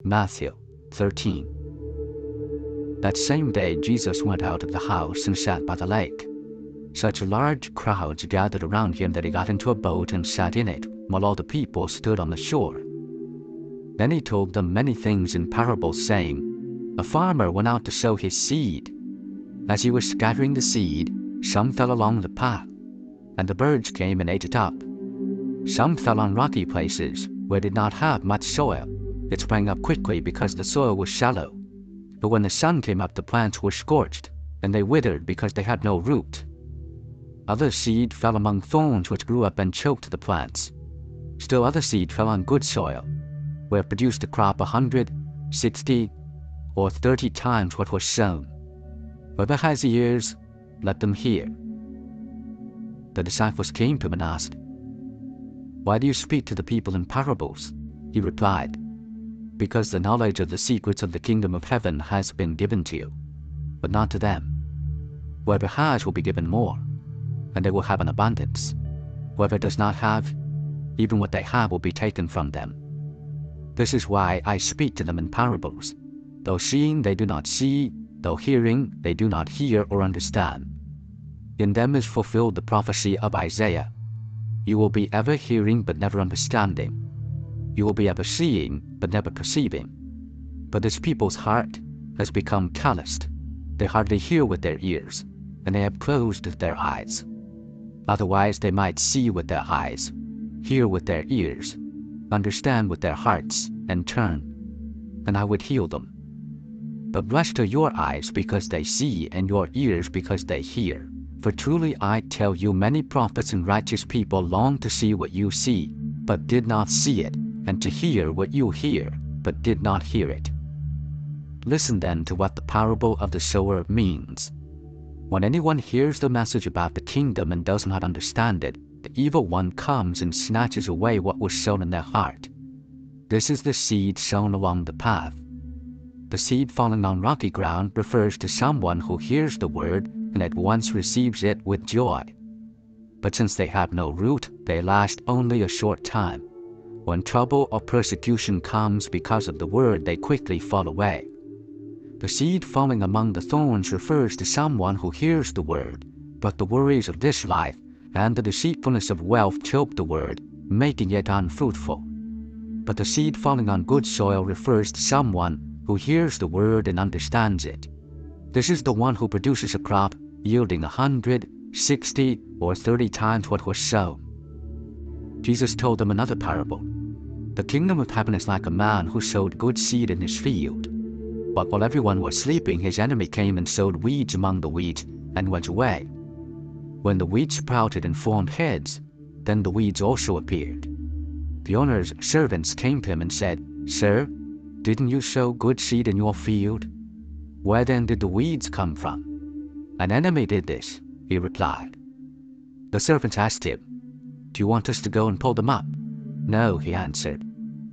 Matthew 13. That same day Jesus went out of the house and sat by the lake. Such large crowds gathered around him that he got into a boat and sat in it, while all the people stood on the shore. Then he told them many things in parables, saying, A farmer went out to sow his seed. As he was scattering the seed, some fell along the path, and the birds came and ate it up. Some fell on rocky places, where it did not have much soil. It sprang up quickly because the soil was shallow. But when the sun came up, the plants were scorched, and they withered because they had no root. Other seed fell among thorns, which grew up and choked the plants. Still other seed fell on good soil, where it produced a crop 100, 60, or 30 times what was sown. Whoever has ears, let them hear. The disciples came to him and asked, Why do you speak to the people in parables? He replied, Because the knowledge of the secrets of the kingdom of heaven has been given to you, but not to them. Whoever has will be given more, and they will have an abundance. Whoever does not have, even what they have will be taken from them. This is why I speak to them in parables. Though seeing they do not see, though hearing they do not hear or understand. In them is fulfilled the prophecy of Isaiah. You will be ever hearing but never understanding. You will be ever seeing but never perceiving. But this people's heart has become calloused. They hardly hear with their ears, and they have closed their eyes. Otherwise they might see with their eyes, hear with their ears, understand with their hearts, and turn, and I would heal them. But blessed are your eyes because they see, and your ears because they hear. For truly I tell you, many prophets and righteous people longed to see what you see, but did not see it, and to hear what you hear, but did not hear it. Listen then to what the parable of the sower means. When anyone hears the message about the kingdom and does not understand it, the evil one comes and snatches away what was sown in their heart. This is the seed sown along the path. The seed falling on rocky ground refers to someone who hears the word and at once receives it with joy. But since they have no root, they last only a short time. When trouble or persecution comes because of the word, they quickly fall away. The seed falling among the thorns refers to someone who hears the word, but the worries of this life and the deceitfulness of wealth choke the word, making it unfruitful. But the seed falling on good soil refers to someone who hears the word and understands it. This is the one who produces a crop yielding 100, 60, or 30 times what was sown. Jesus told them another parable. The kingdom of heaven is like a man who sowed good seed in his field. But while everyone was sleeping, his enemy came and sowed weeds among the wheat and went away. When the weeds sprouted and formed heads, then the weeds also appeared. The owner's servants came to him and said, Sir, didn't you sow good seed in your field? Where then did the weeds come from? An enemy did this, he replied. The servants asked him, Do you want us to go and pull them up? No, he answered,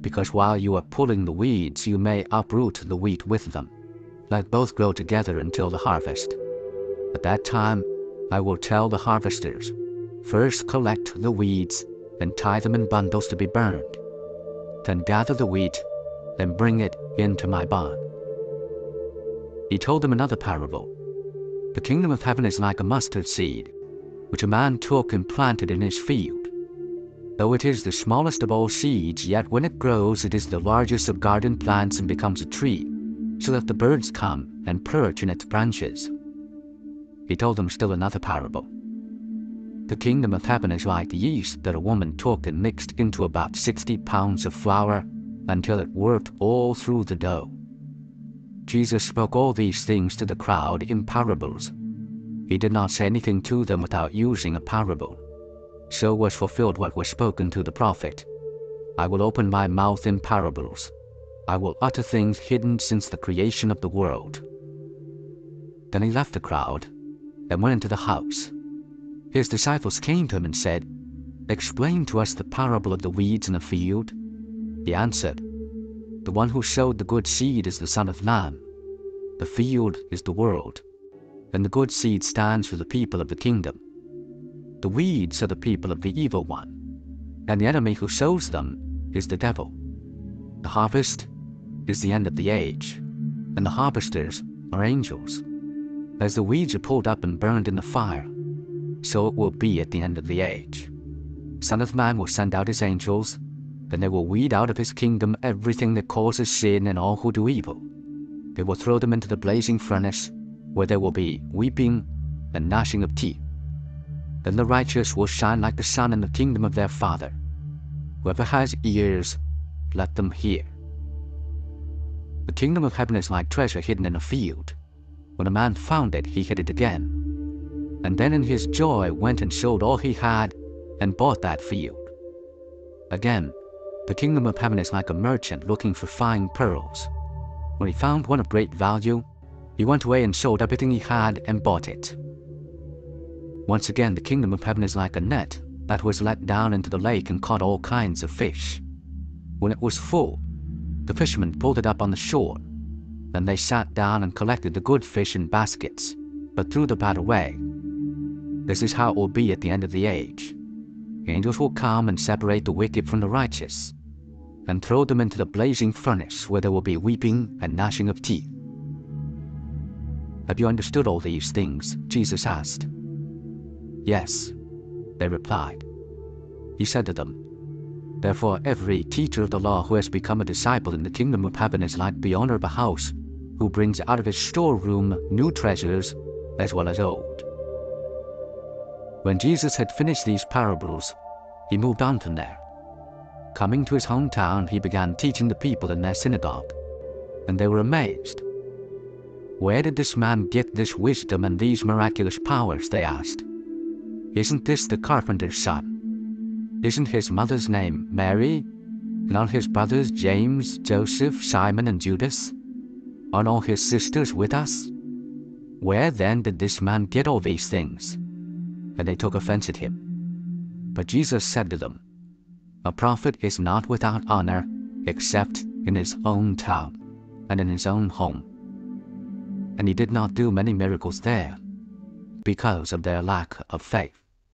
because while you are pulling the weeds, you may uproot the wheat with them. Let both grow together until the harvest. At that time, I will tell the harvesters, First collect the weeds and tie them in bundles to be burned. Then gather the wheat and bring it into my barn. He told them another parable. The kingdom of heaven is like a mustard seed, which a man took and planted in his field. Though it is the smallest of all seeds, yet when it grows, it is the largest of garden plants and becomes a tree, so that the birds come and perch in its branches. He told them still another parable. The kingdom of heaven is like yeast that a woman took and mixed into about 60 pounds of flour until it worked all through the dough. Jesus spoke all these things to the crowd in parables. He did not say anything to them without using a parable. So was fulfilled what was spoken to the prophet. I will open my mouth in parables. I will utter things hidden since the creation of the world. Then he left the crowd and went into the house. His disciples came to him and said, Explain to us the parable of the weeds in the field. He answered, The one who sowed the good seed is the Son of Man. The field is the world, and the good seed stands for the people of the kingdom. The weeds are the people of the evil one, and the enemy who sows them is the devil. The harvest is the end of the age, and the harvesters are angels. As the weeds are pulled up and burned in the fire, so it will be at the end of the age. Son of Man will send out his angels, and they will weed out of his kingdom everything that causes sin and all who do evil. They will throw them into the blazing furnace, where there will be weeping and gnashing of teeth. Then the righteous will shine like the sun in the kingdom of their Father. Whoever has ears, let them hear. The kingdom of heaven is like treasure hidden in a field. When a man found it, he hid it again, and then in his joy went and sold all he had and bought that field. Again, the kingdom of heaven is like a merchant looking for fine pearls. When he found one of great value, he went away and sold everything he had and bought it. Once again, the kingdom of heaven is like a net that was let down into the lake and caught all kinds of fish. When it was full, the fishermen pulled it up on the shore. Then they sat down and collected the good fish in baskets, but threw the bad away. This is how it will be at the end of the age. Angels will come and separate the wicked from the righteous, and throw them into the blazing furnace where there will be weeping and gnashing of teeth. Have you understood all these things? Jesus asked. Yes, they replied. He said to them, Therefore every teacher of the law who has become a disciple in the kingdom of heaven is like the owner of a house, who brings out of his storeroom new treasures as well as old. When Jesus had finished these parables, he moved on from there. Coming to his hometown, he began teaching the people in their synagogue, and they were amazed. Where did this man get this wisdom and these miraculous powers? They asked. Isn't this the carpenter's son? Isn't his mother's name Mary? And aren't his brothers James, Joseph, Simon, and Judas? Aren't all his sisters with us? Where then did this man get all these things? And they took offense at him. But Jesus said to them, A prophet is not without honor except in his own town and in his own home. And he did not do many miracles there because of their lack of faith.